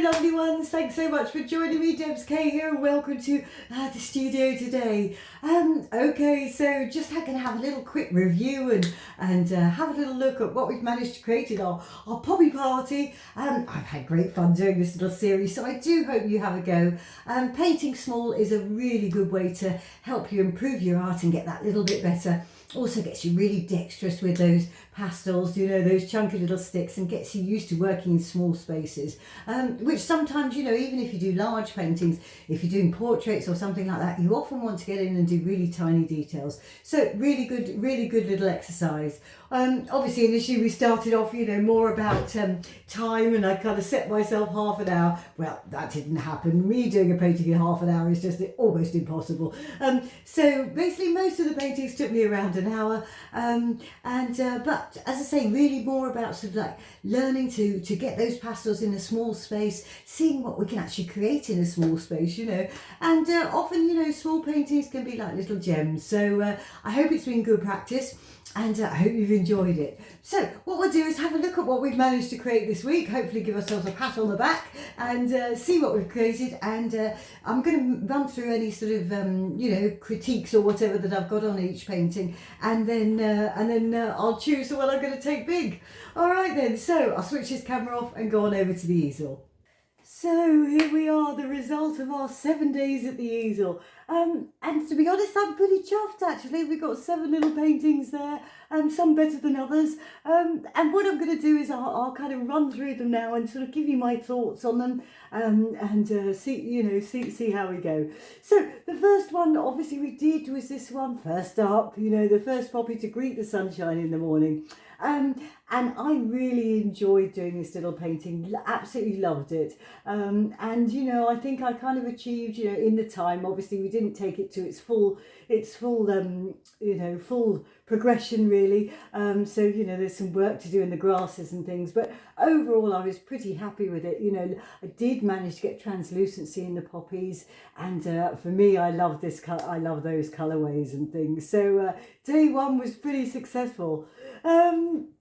lovely ones, thanks so much for joining me. Debs K here and welcome to the studio today. Okay, so just going to have a little quick review and have a little look at what we've managed to create in our poppy party. I've had great fun doing this little series, so I do hope you have a go. Painting small is a really good way to help you improve your art and get that little bit better. Also gets you really dexterous with those pastels, you know, those chunky little sticks, and gets you used to working in small spaces, which sometimes, you know, even if you do large paintings, if you're doing portraits or something like that, you often want to get in and do really tiny details. So really good little exercise. Obviously initially we started off, you know, more about time, and I kind of set myself half an hour. Well, that didn't happen. Me doing a painting in half an hour is just almost impossible. So basically most of the paintings took me around an hour, but as I say, really more about sort of like learning to get those pastels in a small space, seeing what we can actually create in a small space, you know, and often, you know, small paintings can be like little gems. So I hope it's been good practice, and I hope you've enjoyed it. So what we'll do is have a look at what we've managed to create this week, hopefully give ourselves a pat on the back and see what we've created, and I'm going to run through any sort of you know, critiques or whatever that I've got on each painting, and then I'll choose the one I'm going to take big. Alright then, so I'll switch this camera off and go on over to the easel. So here we are, the result of our 7 days at the easel. And to be honest, I'm pretty chuffed actually. We've got 7 little paintings there, some better than others. And what I'm going to do is I'll kind of run through them now and sort of give you my thoughts on them, and see how we go. So the first one obviously we did was this one, first up, you know, the first poppy to greet the sunshine in the morning. And I really enjoyed doing this little painting, absolutely loved it. And you know, I think I kind of achieved, you know, in the time, obviously we didn't take it to its full you know, full progression really. So, you know, there's some work to do in the grasses and things, but overall I was pretty happy with it. You know, I did manage to get translucency in the poppies, and for me, I love those colorways and things. So day one was pretty successful.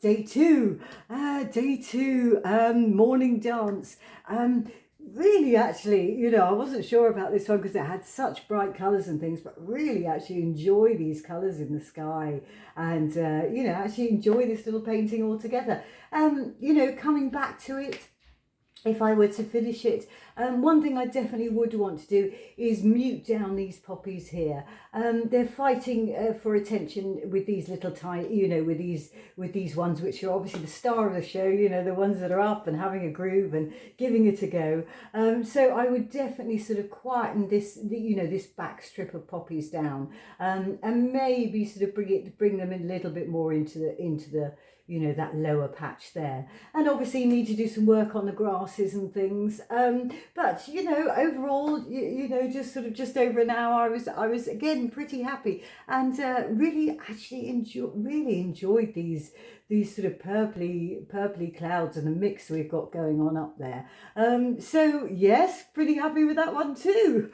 Day two, morning dance. Really, actually, you know, I wasn't sure about this one because it had such bright colours and things, but really actually enjoy these colours in the sky, and you know, actually enjoy this little painting altogether. You know, coming back to it, if I were to finish it, one thing I definitely would want to do is mute down these poppies here. They're fighting for attention with these little tiny, you know, with these ones which are obviously the star of the show, you know, the ones that are up and having a groove and giving it a go. So I would definitely sort of quieten this, you know, this back strip of poppies down, and maybe sort of bring them in a little bit more into the you know, that lower patch there. And obviously you need to do some work on the grasses and things. But you know, overall, you know, just over an hour, I was again pretty happy, and really actually enjoyed these sort of purpley clouds and the mix we've got going on up there. So yes, pretty happy with that one too.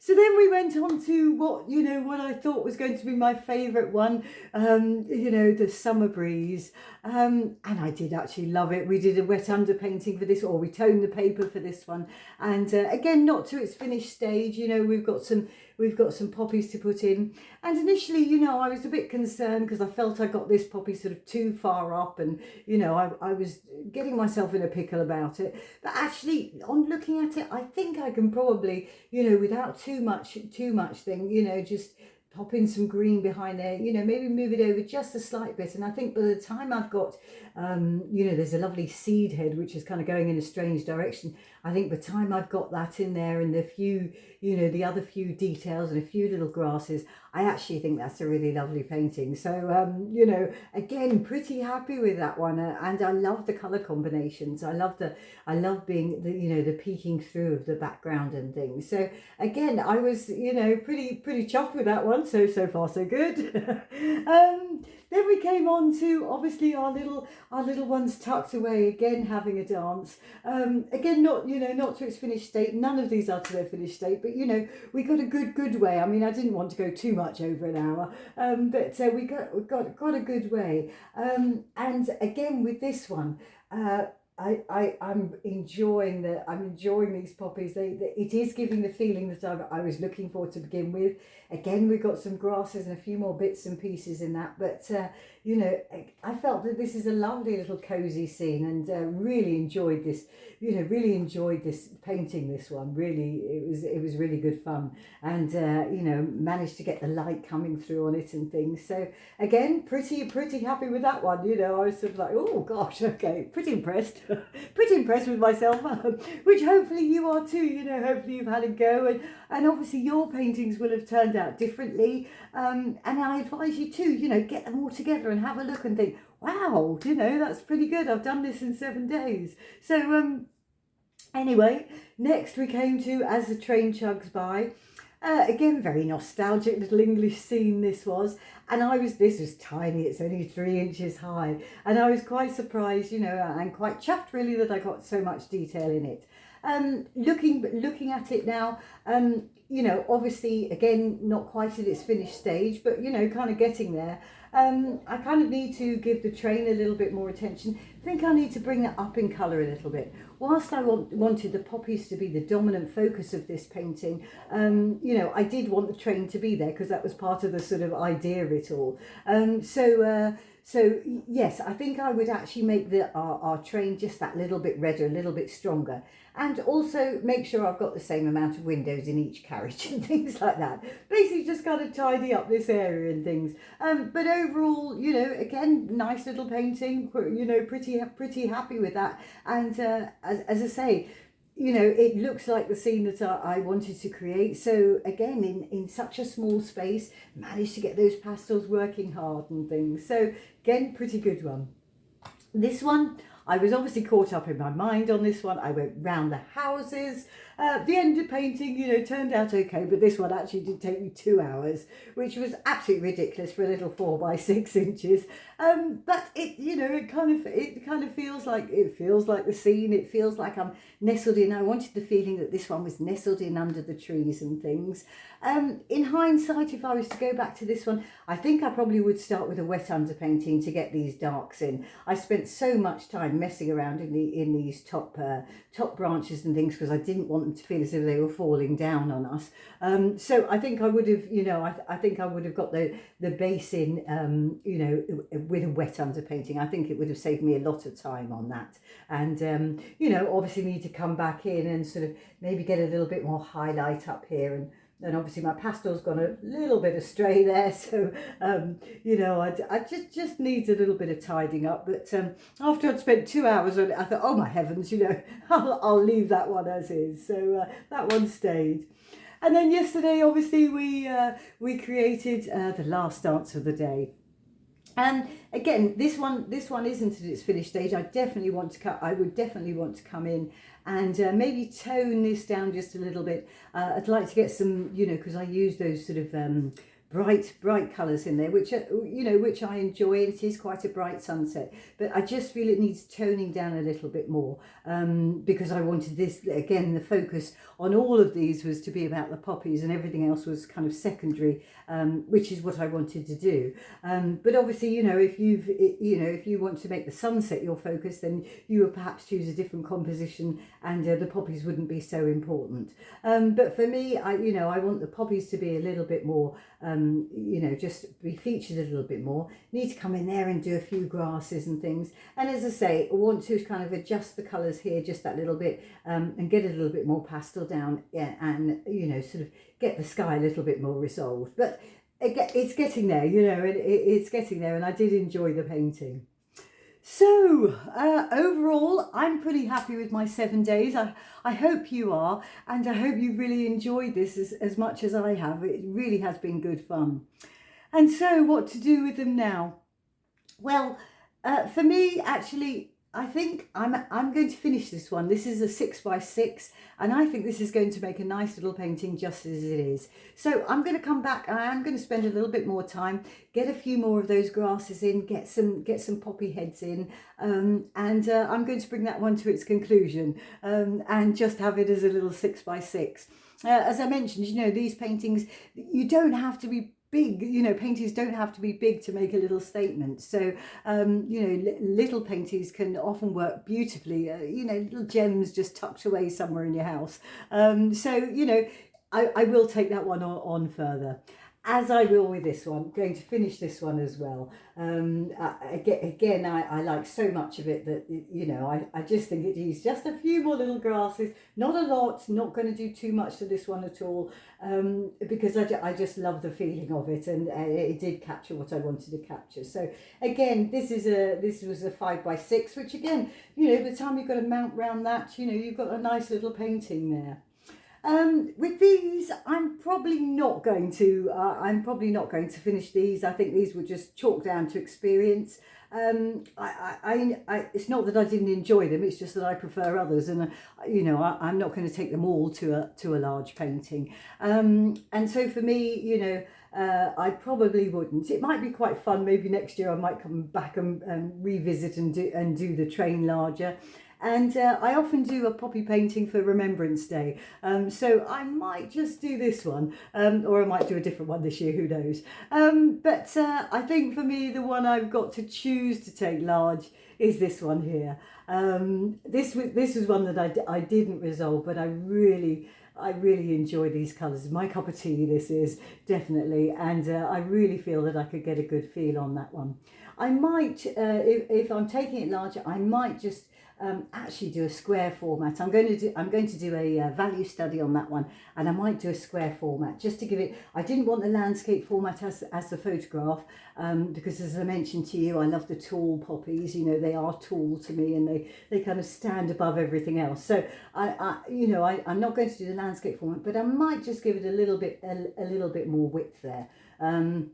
So then we went on to what I thought was going to be my favourite one, you know, the summer breeze. And I did actually love it. We did a wet underpainting for this, or we toned the paper for this one. And again, not to its finished stage, you know, we've got some poppies to put in. And initially, you know, I was a bit concerned because I felt I got this poppy sort of too far up, and, you know, I was getting myself in a pickle about it. But actually, on looking at it, I think I can probably, you know, without too much thing, you know, just pop in some green behind there, you know, maybe move it over just a slight bit. And I think by the time I've got, you know, there's a lovely seed head which is kind of going in a strange direction. I think by the time I've got that in there and the few, you know, the other few details and a few little grasses, I actually think that's a really lovely painting. So, you know, again, pretty happy with that one. And I love the colour combinations. I love being the, you know, the peeking through of the background and things. So again, I was, you know, pretty chuffed with that one. So far so good. Then we came on to obviously our little ones tucked away, again having a dance. Again, not, you know, not to its finished state. None of these are to their finished state, but you know, we got a good way. I mean, I didn't want to go too much over an hour, but we got a good way. And again with this one, I'm enjoying these poppies. It is giving the feeling that I was looking for to begin with. Again, we've got some grasses and a few more bits and pieces in that, but you know, I felt that this is a lovely little cozy scene, and really enjoyed this. You know, really enjoyed this painting. This one really, it was really good fun, and you know, managed to get the light coming through on it and things. So again, pretty happy with that one. You know, I was sort of like, oh gosh, okay, pretty impressed, pretty impressed with myself, which hopefully you are too. You know, hopefully you've had a go, and obviously your paintings will have turned out differently. And I advise you to, you know, get them all together and have a look and think, wow, you know, that's pretty good. I've done this in 7 days. So anyway, next we came to As the Train Chugs By. Again, very nostalgic little English scene this was, and this was tiny, it's only 3 inches high, and I was quite surprised, you know, and quite chuffed really that I got so much detail in it. Looking at it now, you know, obviously again not quite at its finished stage, but you know, kind of getting there. I kind of need to give the train a little bit more attention. I think I need to bring that up in colour a little bit. Whilst I wanted the poppies to be the dominant focus of this painting, you know, I did want the train to be there because that was part of the sort of idea of it all. So yes, I think I would actually make our train just that little bit redder, a little bit stronger, and also make sure I've got the same amount of windows in each carriage and things like that. Basically just kind of tidy up this area and things. But overall, you know, again, nice little painting, you know, pretty happy with that. And as I say, you know, it looks like the scene that I wanted to create. So again, in such a small space, managed to get those pastels working hard and things. So again, pretty good one. This one, I was obviously caught up in my mind on this one. I went round the houses. The end of painting, you know, turned out okay, but this one actually did take me 2 hours, which was absolutely ridiculous for a little 4 by 6 inches. But it, you know, it kind of feels like the scene. It feels like I'm nestled in. I wanted the feeling that this one was nestled in under the trees and things. In hindsight, if I was to go back to this one, I think I probably would start with a wet underpainting to get these darks in. I spent so much time messing around in these top branches and things because I didn't want them to feel as if they were falling down on us. So I think I would have, you know, I think I would have got the base in, you know, with a wet underpainting. I think it would have saved me a lot of time on that. And you know, obviously need to come back in and sort of maybe get a little bit more highlight up here, and obviously my pastel's gone a little bit astray there, so you know, I just needs a little bit of tidying up. But after I'd spent 2 hours on it, I thought, oh my heavens, you know, I'll leave that one as is. So that one stayed. And then yesterday, obviously, we created the last dance of the day. And again, this one isn't at its finished stage. I would definitely want to come in and maybe tone this down just a little bit. I'd like to get some, you know, because I use those sort of bright colours in there, which you know, which I enjoy. It is quite a bright sunset, but I just feel it needs toning down a little bit more, because I wanted this, again, the focus on all of these was to be about the poppies, and everything else was kind of secondary, which is what I wanted to do. But obviously, you know, if you want to make the sunset your focus, then you would perhaps choose a different composition, and the poppies wouldn't be so important. But for me, I want the poppies to be a little bit more, you know, just be featured a little bit more. Need to come in there and do a few grasses and things. And as I say, I want to kind of adjust the colours here just that little bit, and get a little bit more pastel down, yeah, and, you know, sort of get the sky a little bit more resolved. But it's getting there, you know, it's getting there, and I did enjoy the painting. So overall, I'm pretty happy with my 7 days. I hope you are, and I hope you really enjoyed this as much as I have. It really has been good fun. And so what to do with them now? Well, for me, actually, I think I'm going to finish this one. This is a 6 by 6, and I think this is going to make a nice little painting just as it is. So I'm going to come back. I am going to spend a little bit more time, get a few more of those grasses in, get some poppy heads in, and I'm going to bring that one to its conclusion, and just have it as a little 6 by 6. As I mentioned, you know, these paintings, you don't have to be big, paintings don't have to be big to make a little statement. So, little paintings can often work beautifully, little gems just tucked away somewhere in your house. I will take that one on further. As I will with this one. I'm going to finish this one as well. Again, I like so much of it that, I just think it needs just a few more little grasses. Not a lot, not going to do too much to this one at all, because I just love the feeling of it, and it did capture what I wanted to capture. So again, this was a 5x6, which again, by the time you've got to mount round that, you've got a nice little painting there. With these, I'm probably not going to finish these. I think these were just chalked down to experience. It's not that I didn't enjoy them. It's just that I prefer others, and I'm not going to take them all to a large painting. And so for me, I probably wouldn't. It might be quite fun. Maybe next year I might come back and revisit and do the train larger. And I often do a poppy painting for Remembrance Day. So I might just do this one, or I might do a different one this year, who knows. But I think for me, the one I've got to choose to take large is this one here. This was one that I didn't resolve, but I really enjoy these colours. My cup of tea, this is, definitely. And I really feel that I could get a good feel on that one. I might, if I'm taking it larger, I might just actually do a square format. I'm going to do a value study on that one, and I might do a square format just to give it. I didn't want the landscape format as the photograph, because as I mentioned to you, I love the tall poppies. They are tall to me, and they kind of stand above everything else. So I'm not going to do the landscape format, but I might just give it a little bit more width there, so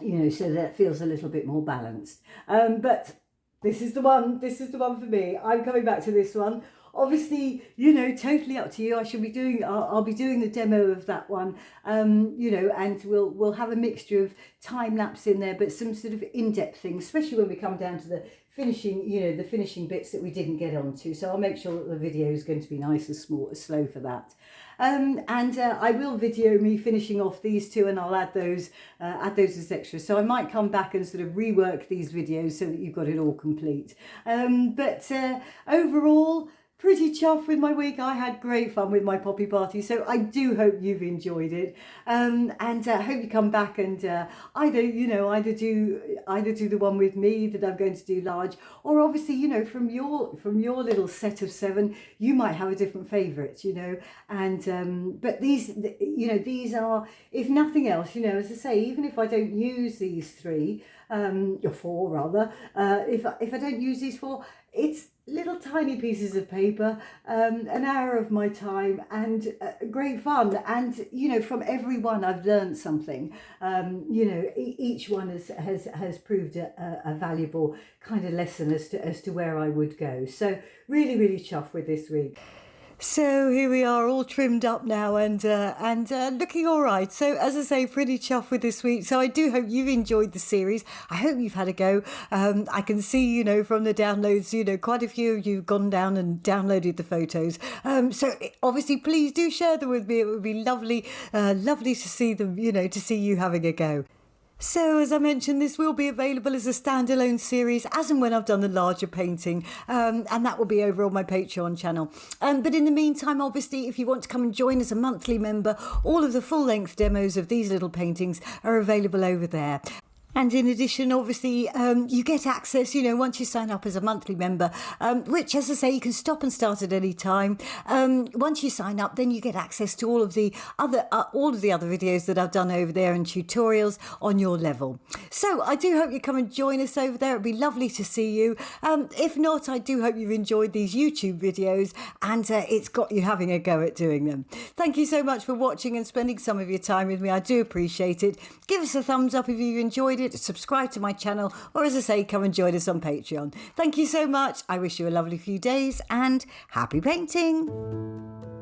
that it feels a little bit more balanced. But this is the one for me. I'm coming back to this one. Obviously, totally up to you. I'll be doing the demo of that one, and we'll have a mixture of time lapse in there, but some sort of in-depth things, especially when we come down to the finishing, the finishing bits that we didn't get onto. So I'll make sure that the video is going to be nice and slow for that. I will video me finishing off these two, and I'll add those as extras. So I might come back and sort of rework these videos so that you've got it all complete. But overall, pretty chuffed with my week. I had great fun with my poppy party, so I do hope you've enjoyed it, and hope you come back and either do the one with me that I'm going to do large, or obviously from your little set of 7 you might have a different favourite, and but these are, if nothing else, as I say, even if I don't use these 3 or 4 rather, if I don't use these 4, it's little tiny pieces of paper, an hour of my time, and great fun. And from every one I've learned something. Each one has proved a valuable kind of lesson as to where I would go. So really chuffed with this week. So here we are, all trimmed up now and looking all right. So as I say, pretty chuffed with this week. So I do hope you've enjoyed the series. I hope you've had a go. I can see, from the downloads, quite a few of you have gone down and downloaded the photos. So obviously, please do share them with me. It would be lovely to see them, to see you having a go. So, as I mentioned, this will be available as a standalone series as and when I've done the larger painting, and that will be over on my Patreon channel. But in the meantime, obviously, if you want to come and join as a monthly member, all of the full-length demos of these little paintings are available over there. And in addition, obviously, you get access, once you sign up as a monthly member, which, as I say, you can stop and start at any time. Once you sign up, then you get access to all of the other videos that I've done over there and tutorials on your level. So I do hope you come and join us over there. It'd be lovely to see you. If not, I do hope you've enjoyed these YouTube videos and it's got you having a go at doing them. Thank you so much for watching and spending some of your time with me. I do appreciate it. Give us a thumbs up if you've enjoyed it, subscribe to my channel, or as I say, come and join us on Patreon. Thank you so much. I wish you a lovely few days and happy painting.